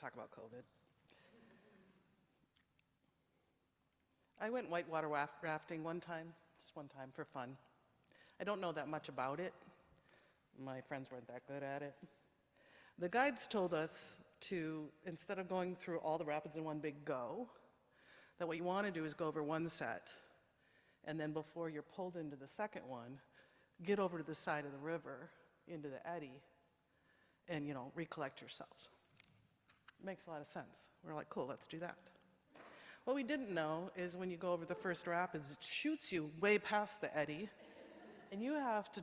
talk about COVID. I went whitewater rafting one time, just one time for fun. I don't know that much about it. My friends weren't that good at it. The guides told us to, instead of going through all the rapids in one big go, that what you want to do is go over one set, and then before you're pulled into the second one, get over to the side of the river, into the eddy, and, recollect yourselves. Makes a lot of sense. We're like, cool, let's do that. What we didn't know is when you go over the first rapids, it shoots you way past the eddy, and you have to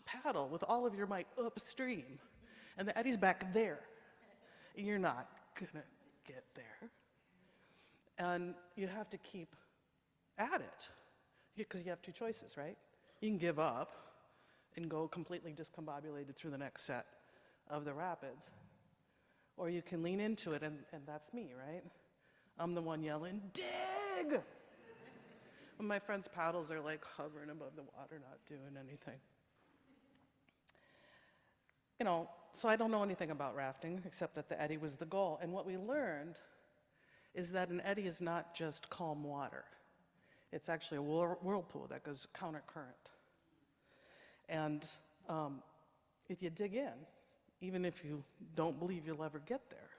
paddle with all of your might upstream, and the eddy's back there, and you're not gonna get there. And you have to keep at it, because you have two choices, right? You can give up and go completely discombobulated through the next set of the rapids, or you can lean into it, and that's me, right? I'm the one yelling, dig! When my friends' paddles are like hovering above the water, not doing anything. So I don't know anything about rafting, except that the eddy was the goal. And what we learned is that an eddy is not just calm water. It's actually a whirlpool that goes counter-current. And if you dig in, even if you don't believe you'll ever get there,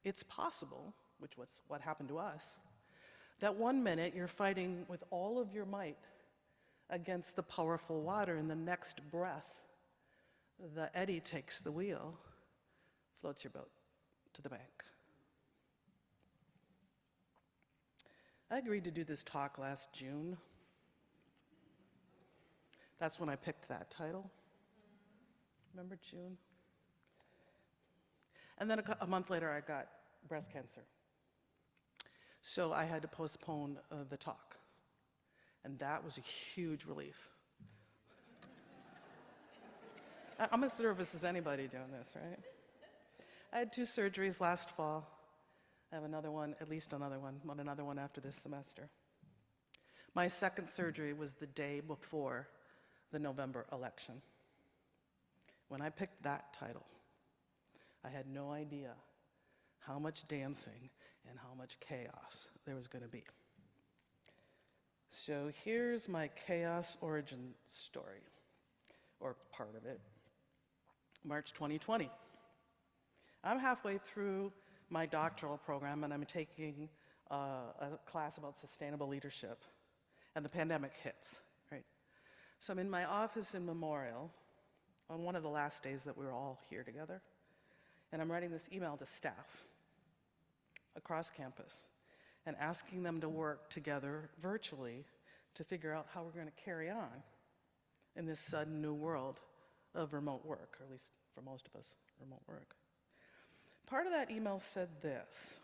it's possible, which was what happened to us, that one minute you're fighting with all of your might against the powerful water, and the next breath, the eddy takes the wheel, floats your boat to the bank. I agreed to do this talk last June. That's when I picked that title. Remember June? And then a month later, I got breast cancer. So I had to postpone the talk. And that was a huge relief. I'm as nervous as anybody doing this, right? I had 2 surgeries last fall. I have another one, at least another one after this semester. My second surgery was the day before the November election. When I picked that title, I had no idea how much dancing and how much chaos there was going to be. So here's my chaos origin story, or part of it. March 2020. I'm halfway through my doctoral program, and I'm taking a class about sustainable leadership, and the pandemic hits, right? So I'm in my office in Memorial on one of the last days that we were all here together, and I'm writing this email to staff across campus and asking them to work together virtually to figure out how we're going to carry on in this sudden new world of remote work, or at least for most of us, remote work. Part of that email said this: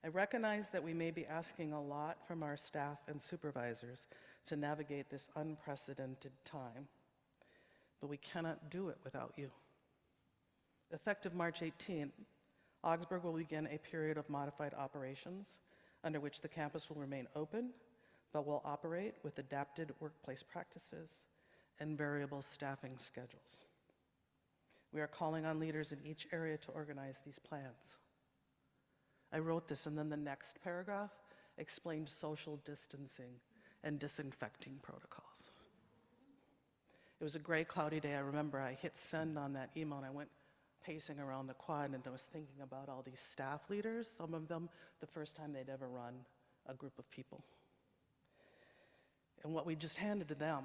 I recognize that we may be asking a lot from our staff and supervisors to navigate this unprecedented time, but we cannot do it without you. Effective March 18th, Augsburg will begin a period of modified operations under which the campus will remain open, but will operate with adapted workplace practices and variable staffing schedules. We are calling on leaders in each area to organize these plans. I wrote this, and then the next paragraph explained social distancing and disinfecting protocols. It was a gray, cloudy day. I remember I hit send on that email, and I went pacing around the quad, and I was thinking about all these staff leaders, some of them the first time they'd ever run a group of people. And what we just handed to them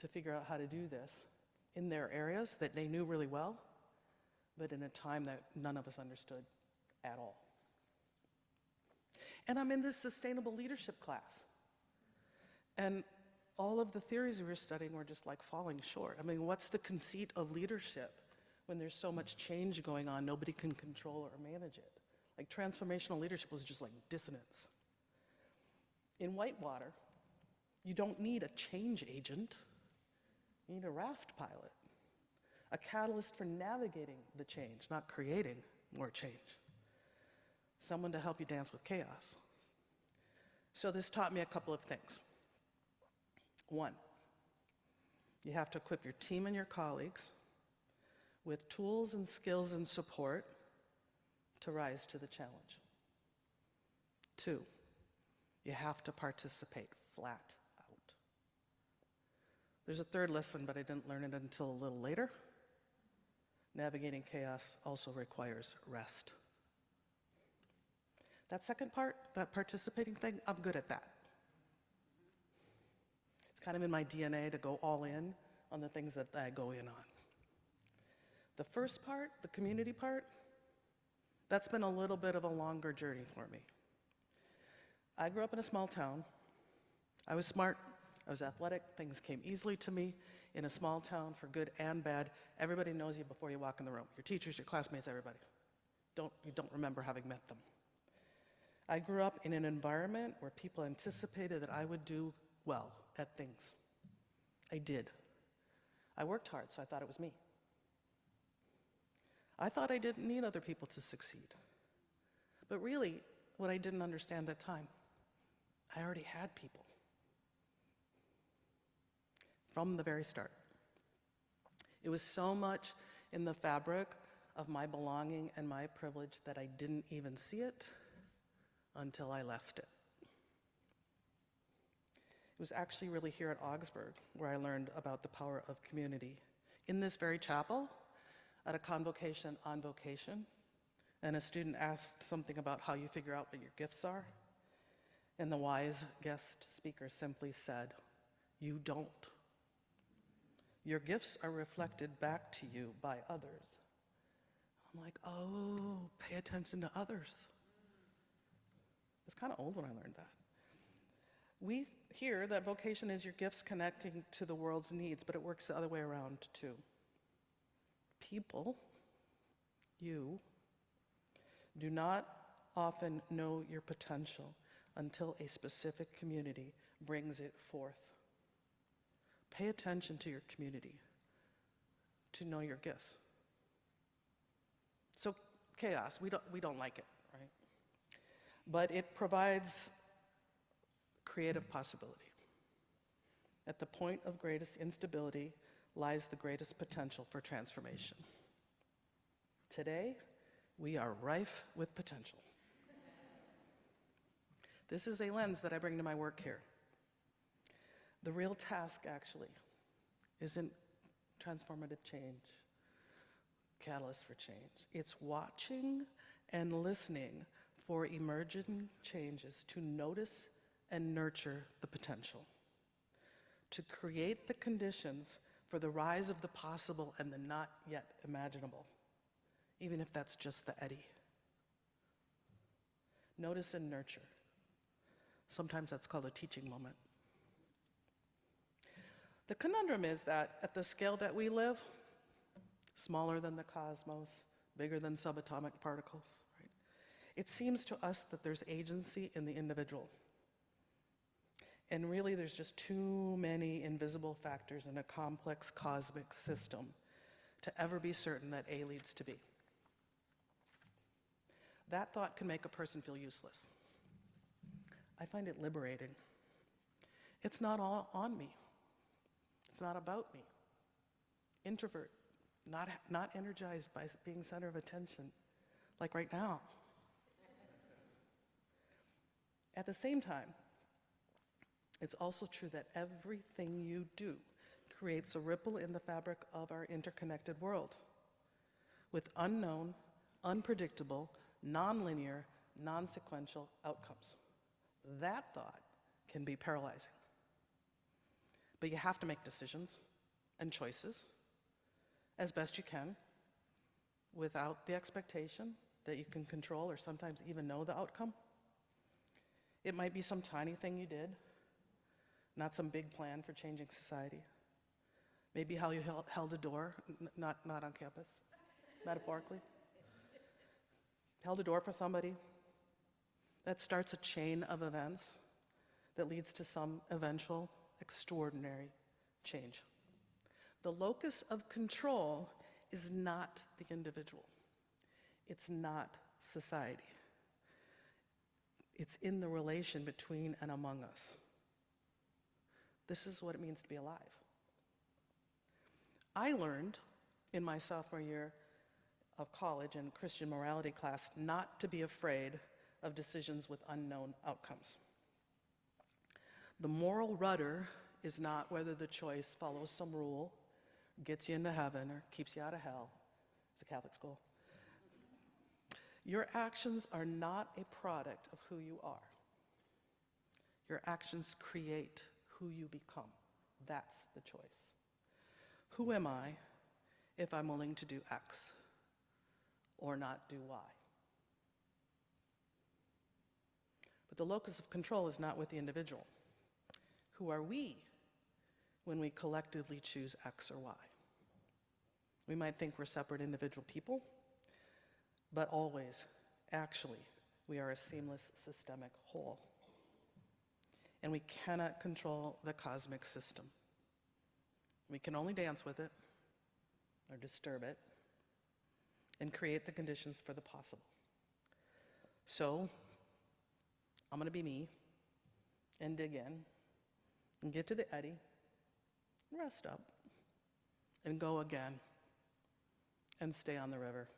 to figure out how to do this in their areas that they knew really well, but in a time that none of us understood at all. And I'm in this sustainable leadership class. And all of the theories we were studying were just like falling short. I mean, what's the conceit of leadership when there's so much change going on, nobody can control or manage it? Like, transformational leadership was just like dissonance. In whitewater, you don't need a change agent. You need a raft pilot, a catalyst for navigating the change, not creating more change. Someone to help you dance with chaos. So this taught me a couple of things. One, you have to equip your team and your colleagues with tools and skills and support to rise to the challenge. 2, you have to participate flat out. There's a third lesson, but I didn't learn it until a little later. Navigating chaos also requires rest. That second part, that participating thing, I'm good at that. It's kind of in my DNA to go all in on the things that I go in on. The first part, the community part, that's been a little bit of a longer journey for me. I grew up in a small town. I was smart, I was athletic, things came easily to me. In a small town, for good and bad, everybody knows you before you walk in the room. Your teachers, your classmates, everybody. You don't remember having met them. I grew up in an environment where people anticipated that I would do well at things. I did. I worked hard, so I thought it was me. I thought I didn't need other people to succeed. But really, what I didn't understand at that time, I already had people. From the very start. It was so much in the fabric of my belonging and my privilege that I didn't even see it until I left it. It was actually really here at Augsburg where I learned about the power of community. In this very chapel, at a convocation on vocation, and a student asked something about how you figure out what your gifts are, and the wise guest speaker simply said, "You don't. Your gifts are reflected back to you by others." I'm like, oh, pay attention to others. I was kind of old when I learned that. We hear that vocation is your gifts connecting to the world's needs, but it works the other way around too. People, you, do not often know your potential until a specific community brings it forth. Pay attention to your community to know your gifts. So chaos, we don't like it, right? But it provides creative possibility. At the point of greatest instability lies the greatest potential for transformation. Today, we are rife with potential. This is a lens that I bring to my work here. The real task, actually, isn't transformative change, catalyst for change. It's watching and listening for emerging changes to notice and nurture the potential, to create the conditions for the rise of the possible and the not yet imaginable, even if that's just the eddy. Notice and nurture. Sometimes that's called a teaching moment. The conundrum is that at the scale that we live, smaller than the cosmos, bigger than subatomic particles, right? It seems to us that there's agency in the individual. And really, there's just too many invisible factors in a complex cosmic system to ever be certain that A leads to B. That thought can make a person feel useless. I find it liberating. It's not all on me. It's not about me. Introvert, not energized by being center of attention, like right now. At the same time, it's also true that everything you do creates a ripple in the fabric of our interconnected world with unknown, unpredictable, nonlinear, non-sequential outcomes. That thought can be paralyzing. But you have to make decisions and choices as best you can without the expectation that you can control or sometimes even know the outcome. It might be some tiny thing you did, not some big plan for changing society. Maybe how you held a door, not on campus, metaphorically. Held a door for somebody. That starts a chain of events that leads to some eventual extraordinary change. The locus of control is not the individual. It's not society. It's in the relation between and among us. This is what it means to be alive. I learned in my sophomore year of college in Christian morality class not to be afraid of decisions with unknown outcomes. The moral rudder is not whether the choice follows some rule, gets you into heaven, or keeps you out of hell. It's a Catholic school. Your actions are not a product of who you are. Your actions create who you become. That's the choice. Who am I if I'm willing to do X or not do Y? But the locus of control is not with the individual. Who are we when we collectively choose X or Y? We might think we're separate individual people, but always, actually, we are a seamless systemic whole. And we cannot control the cosmic system. We can only dance with it, or disturb it, and create the conditions for the possible. So, I'm going to be me, and dig in, and get to the eddy, and rest up, and go again, and stay on the river,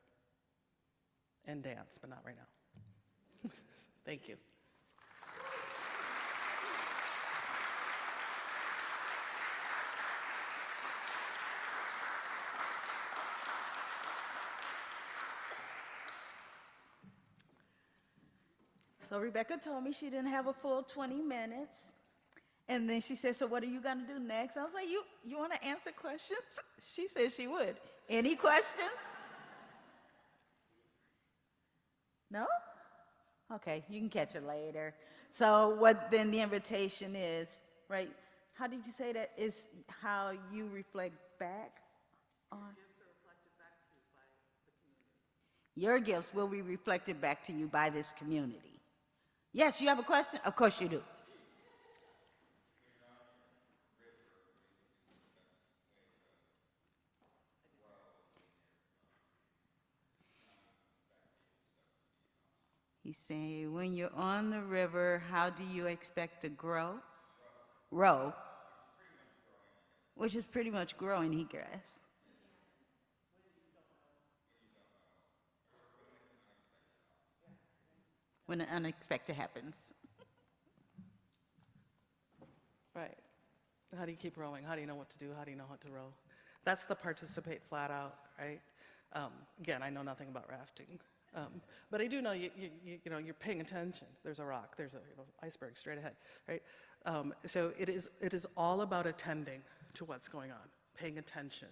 and dance, but not right now. Thank you. So Rebecca told me she didn't have a full 20 minutes. And then she said, so what are you going to do next? I was like, you want to answer questions? She said she would. Any questions? No? Okay, you can catch it later. So what then the invitation is, right? How did you say that? Is how you reflect back on? Your gifts will be reflected back to you by this community. Yes, you have a question? Of course you do. He's saying, when you're on the river, how do you expect to grow? Row. Which is pretty much growing egress. When the unexpected happens. Right. How do you keep rowing? How do you know what to do? How do you know how to row? That's the participate flat out, right? Again, I know nothing about rafting. But I do know you're paying attention. There's a rock, there's a iceberg straight ahead, right? So it is all about attending to what's going on, paying attention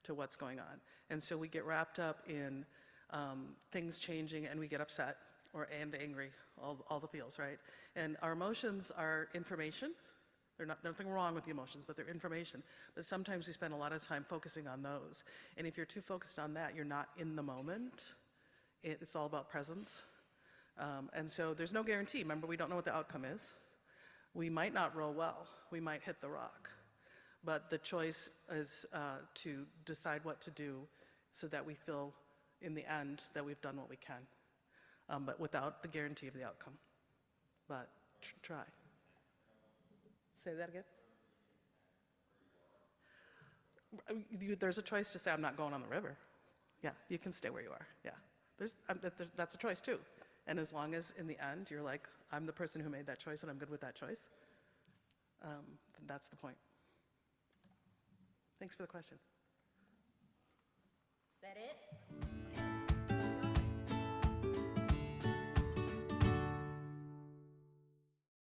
to what's going on. And so we get wrapped up in things changing and we get upset and angry, all the feels, right? And our emotions are information. There's nothing wrong with the emotions, but they're information. But sometimes we spend a lot of time focusing on those. And if you're too focused on that, you're not in the moment. It's all about presence. And so there's no guarantee. Remember, we don't know what the outcome is. We might not row well. We might hit the rock. But the choice is to decide what to do so that we feel, in the end, that we've done what we can, but without the guarantee of the outcome. But try. Say that again. There's a choice to say, I'm not going on the river. Yeah, you can stay where you are. Yeah. That's a choice too. And as long as in the end you're like, I'm the person who made that choice and I'm good with that choice, then that's the point. Thanks for the question. Is that it?